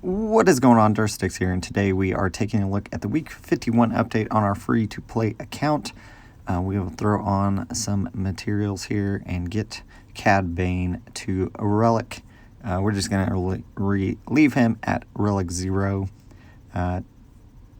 What is going on? Darth Stix here, and today we are taking a look at the Week 51 update on our free-to-play account. We will throw on some materials here and get Cad Bane to a relic. We're just going to leave him at relic 0. And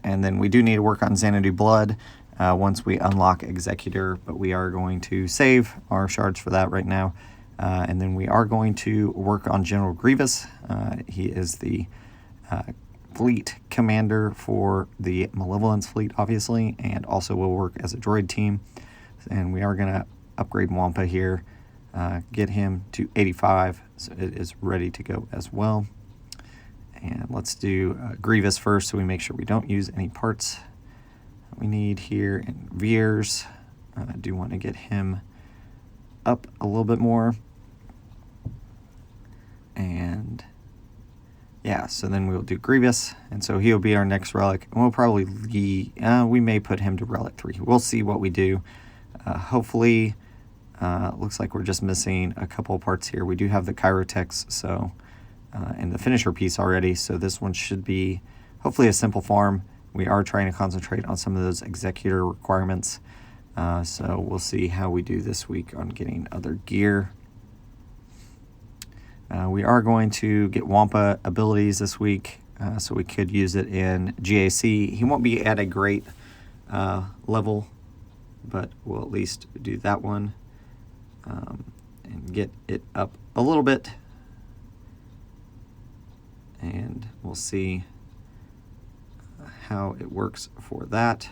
then we do need to work on Xanadu Blood once we unlock Executor, but we are going to save our shards for that right now. And then we are going to work on General Grievous. He is the fleet commander for the Malevolence fleet, obviously, and also will work as a droid team. And we are going to upgrade Wampa here, get him to 85, so it is ready to go as well. And let's do Grievous first, so we make sure we don't use any parts we need here. And Veers, I do want to get him up a little bit more. And yeah, so then we'll do Grievous, and so he'll be our next relic. And we'll probably, we may put him to relic 3. We'll see what we do. Hopefully, looks like we're just missing a couple parts here. We do have the Chirotex, so, and the finisher piece already, so this one should be hopefully a simple farm. We are trying to concentrate on some of those Executor requirements, so we'll see how we do this week on getting other gear. We are going to get Wampa abilities this week, so we could use it in GAC. He won't be at a great level, but we'll at least do that one and get it up a little bit. And we'll see how it works for that.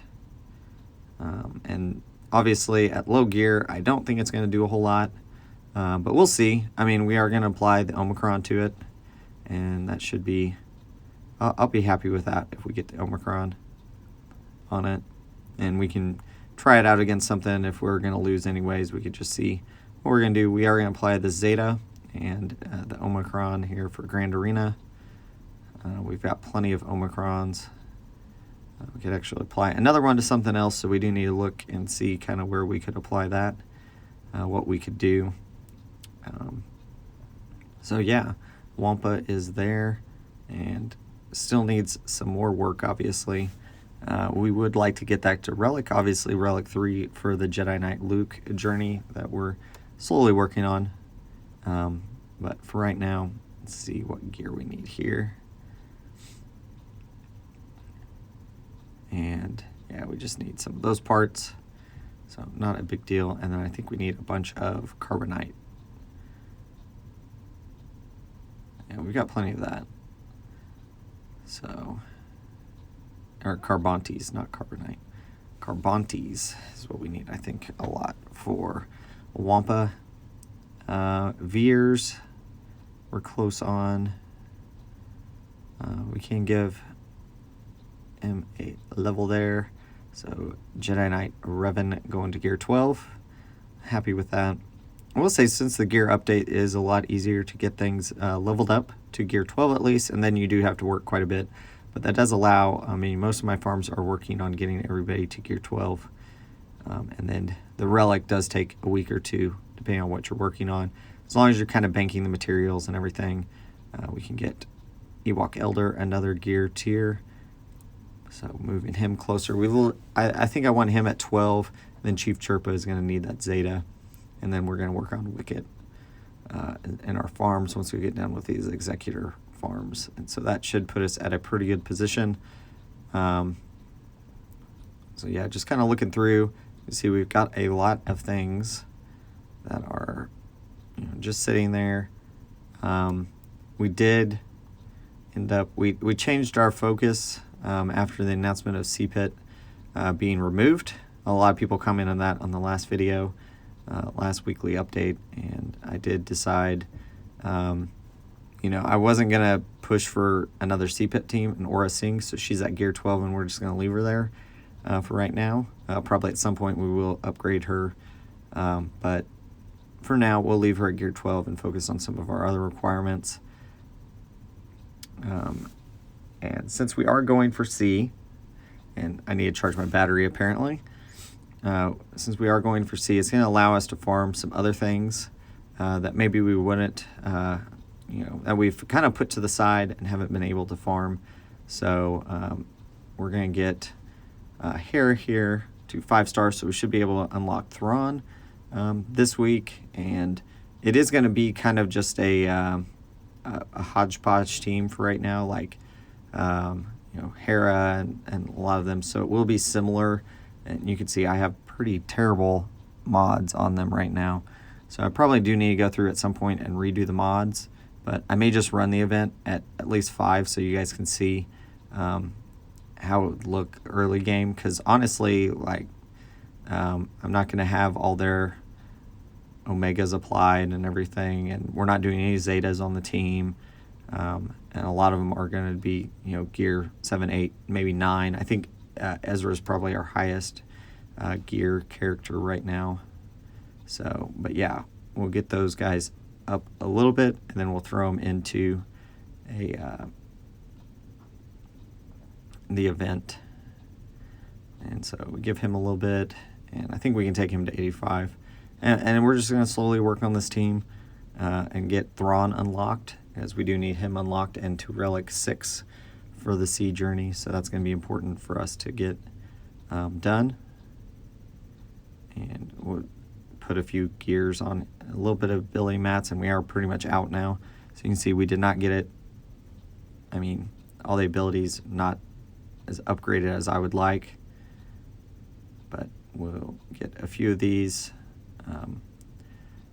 And obviously at low gear, I don't think it's going to do a whole lot. But we'll see. I mean, we are going to apply the Omicron to it, and that should be, I'll be happy with that if we get the Omicron on it. And we can try it out against something. If we're going to lose anyways, we could just see what we're going to do. We are going to apply the Zeta and the Omicron here for Grand Arena. We've got plenty of Omicrons. We could actually apply another one to something else, so we do need to look and see kind of where we could apply that, what we could do. So yeah, Wampa is there and still needs some more work, obviously. We would like to get that to relic, obviously relic 3 for the Jedi Knight Luke journey that we're slowly working on. But for right now, let's see what gear we need here. And yeah, we just need some of those parts, so not a big deal. And then I think we need a bunch of carbonite. Yeah, we've got plenty of that. So, or carbontes, not carbonite. Carbontes is what we need, I think, a lot for Wampa. Veers, we're close on. We can give him a level there. So, Jedi Knight Revan going to gear 12. Happy with that. I will say, since the gear update is a lot easier to get things leveled up to gear 12 at least, and then you do have to work quite a bit. But that does allow, I mean, most of my farms are working on getting everybody to gear 12. And then the relic does take a week or two, depending on what you're working on. As long as you're kind of banking the materials and everything, we can get Ewok Elder another gear tier. So moving him closer. We will. I think I want him at 12. Then Chief Chirpa is going to need that Zeta. And then we're going to work on Wicket in our farms once we get done with these Executor farms. And so that should put us at a pretty good position. So yeah, just kind of looking through. You see we've got a lot of things that are just sitting there. We did end up, we changed our focus after the announcement of CPIT being removed. A lot of people comment on that on the last video. Last weekly update, and I did decide, I wasn't going to push for another CPIT team, an Aura Singh, so she's at gear 12, and we're just going to leave her there for right now. Probably at some point we will upgrade her, but for now we'll leave her at gear 12 and focus on some of our other requirements. And since we are going for C, and I need to charge my battery apparently, since we are going for C, it's going to allow us to farm some other things that maybe we wouldn't, that we've kind of put to the side and haven't been able to farm. So we're going to get Hera here to 5 stars, so we should be able to unlock Thrawn this week. And it is going to be kind of just a hodgepodge team for right now, like Hera and a lot of them. So it will be similar, and you can see I have pretty terrible mods on them right now. So I probably do need to go through at some point and redo the mods, but I may just run the event at least 5 so you guys can see how it would look early game, because honestly, like, I'm not going to have all their omegas applied and everything, and we're not doing any zetas on the team, and a lot of them are going to be gear 7, 8, maybe 9. I think Ezra is probably our highest gear character right now. So, but yeah, we'll get those guys up a little bit, and then we'll throw them into the event. And so we give him a little bit, and I think we can take him to 85. And we're just going to slowly work on this team and get Thrawn unlocked, as we do need him unlocked, and to relic 6 for the sea journey. So that's going to be important for us to get done. And we'll put a few gears on a little bit of ability mats, and we are pretty much out now. So you can see we did not get it. I mean, all the abilities not as upgraded as I would like, but we'll get a few of these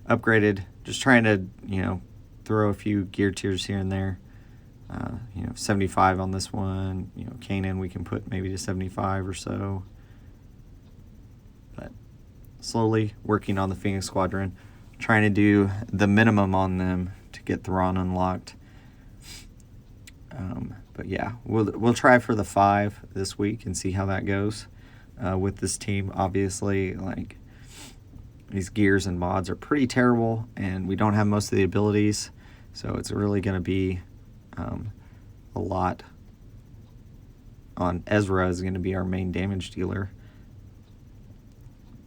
upgraded. Just trying to throw a few gear tiers here and there. 75 on this one. Kanan we can put maybe to 75 or so. But slowly working on the Phoenix Squadron, trying to do the minimum on them to get Thrawn unlocked. But yeah, we'll try for the 5 this week and see how that goes with this team. Obviously, like, these gears and mods are pretty terrible, and we don't have most of the abilities, so it's really going to be a lot on Ezra. Is going to be our main damage dealer.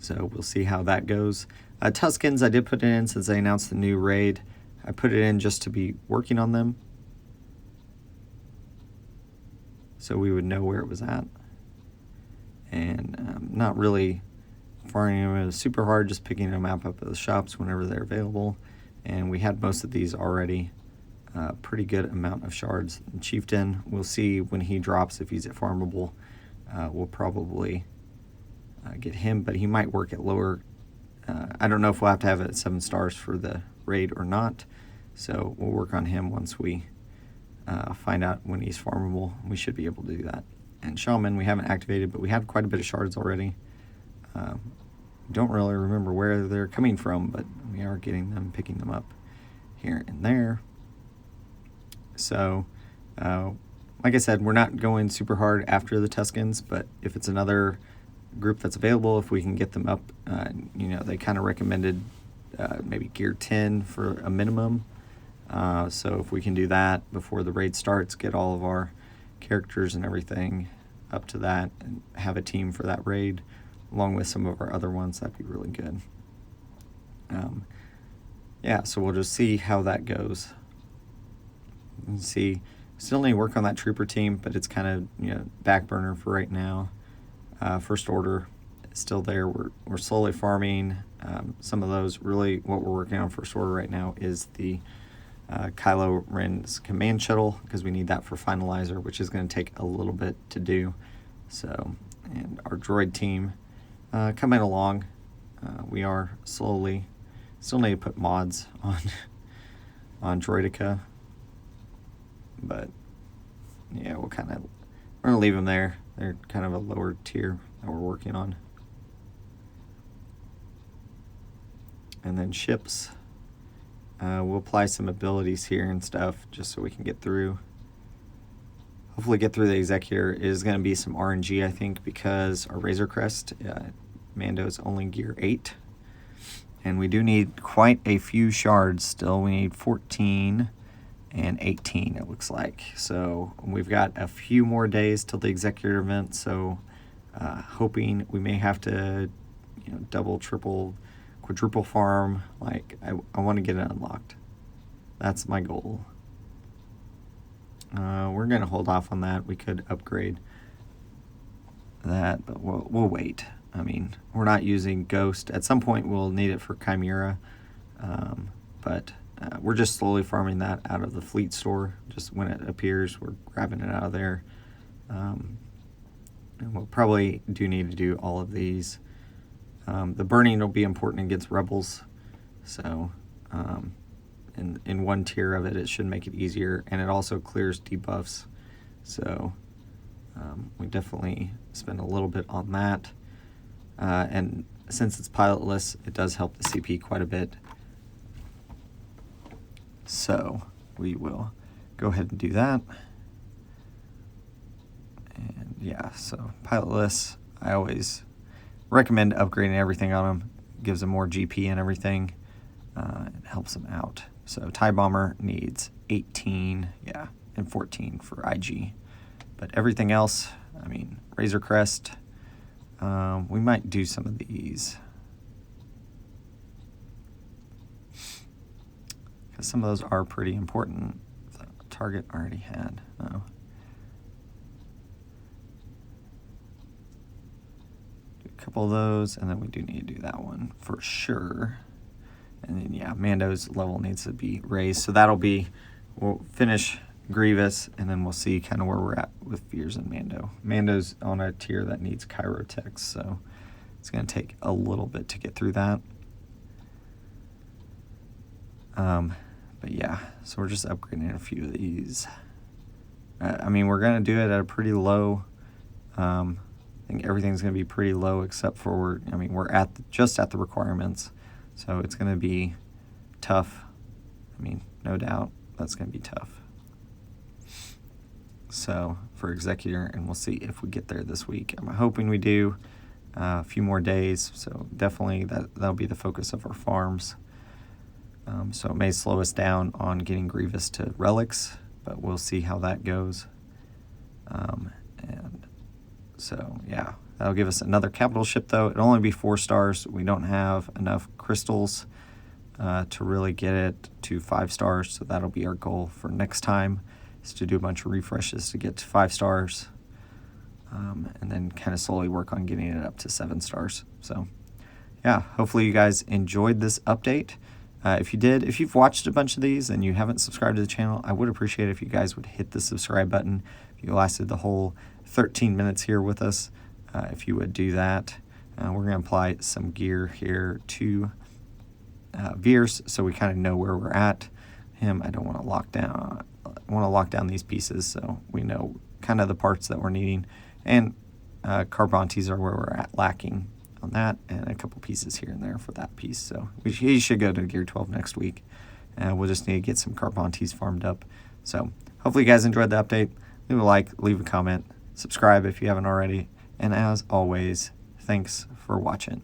So we'll see how that goes. Tuskens, I did put it in since they announced the new raid. I put it in just to be working on them, so we would know where it was at. And not really farming them. It was super hard, just picking them up at the shops whenever they're available. And we had most of these already. Pretty good amount of shards. And Chieftain, we'll see when he drops, if he's at farmable. We'll probably get him, but he might work at lower. I don't know if we'll have to have it at 7 stars for the raid or not. So we'll work on him once we find out when he's farmable. We should be able to do that. And Shaman we haven't activated, but we have quite a bit of shards already. Don't really remember where they're coming from, but we are getting them, picking them up here and there. So, like I said, we're not going super hard after the Tuskens, but if it's another group that's available, if we can get them up, they kind of recommended maybe gear 10 for a minimum. So if we can do that before the raid starts, get all of our characters and everything up to that, and have a team for that raid along with some of our other ones, that'd be really good. Yeah, so we'll just see how that goes. And see, still need to work on that trooper team, but it's kind of back burner for right now. First Order is still there. We're slowly farming some of those. Really, what we're working on First Order right now is the Kylo Ren's command shuttle, because we need that for finalizer, which is going to take a little bit to do. So, and our droid team coming along. We are slowly. Still need to put mods on Droidica, but yeah, we're gonna leave them there. They're kind of a lower tier that we're working on. And then ships. We'll apply some abilities here and stuff just so we can get through. Hopefully get through the Executor. It is going to be some RNG, I think, because our Razor Crest, Mando's only gear 8. And we do need quite a few shards still. We need 14 and 18, it looks like. So we've got a few more days till the Executor event, so hoping we may have to double, triple, quadruple farm. Like, I want to get it unlocked. That's my goal. We're going to hold off on that. We could upgrade that, but we'll wait. I mean, we're not using Ghost. At some point, we'll need it for Chimera, but we're just slowly farming that out of the fleet store. Just when it appears, we're grabbing it out of there. And we'll probably do need to do all of these. The burning will be important against rebels, so in one tier of it, it should make it easier, and it also clears debuffs. So we definitely spend a little bit on that. And since it's pilotless, it does help the CP quite a bit. So we will go ahead and do that. And yeah, so pilotless, I always recommend upgrading everything on them. Gives them more GP and everything. It helps them out. So TIE Bomber needs 18, yeah, and 14 for IG. But everything else, I mean, Razor Crest, we might do some of these. Because some of those are pretty important. The target already had. Oh. Do a couple of those, and then we do need to do that one for sure. And then, yeah, Mando's level needs to be raised. So that'll be, we'll finish Grievous, and then we'll see kind of where we're at with Veers and Mando. Mando's on a tier that needs Chirotech, so it's going to take a little bit to get through that. But yeah, so we're just upgrading a few of these. I mean, we're going to do it at a pretty low. I think everything's going to be pretty low except for, I mean, we're at just at the requirements. So it's going to be tough. I mean, no doubt that's going to be tough. So for Executor, and we'll see if we get there this week. I'm hoping we do. A few more days, so definitely that'll be the focus of our farms. So it may slow us down on getting Grievous to relics, but we'll see how that goes. And so, yeah, that'll give us another capital ship, though. It'll only be 4 stars. We don't have enough crystals to really get it to 5 stars, so that'll be our goal for next time, is to do a bunch of refreshes to get to 5 stars, and then kind of slowly work on getting it up to 7 stars. So, yeah, hopefully you guys enjoyed this update. If you did, if you've watched a bunch of these and you haven't subscribed to the channel, I would appreciate it if you guys would hit the subscribe button. If you lasted the whole 13 minutes here with us, if you would do that. We're going to apply some gear here to Veers, so we kind of know where we're at. Him, I don't want to lock down. I want to lock down these pieces so we know kind of the parts that we're needing. And Carbontes are where we're at lacking on that, and a couple pieces here and there for that piece. So he should go to Gear 12 next week. And we'll just need to get some Carbontes farmed up. So hopefully you guys enjoyed the update. Leave a like, leave a comment, subscribe if you haven't already. And as always, thanks for watching.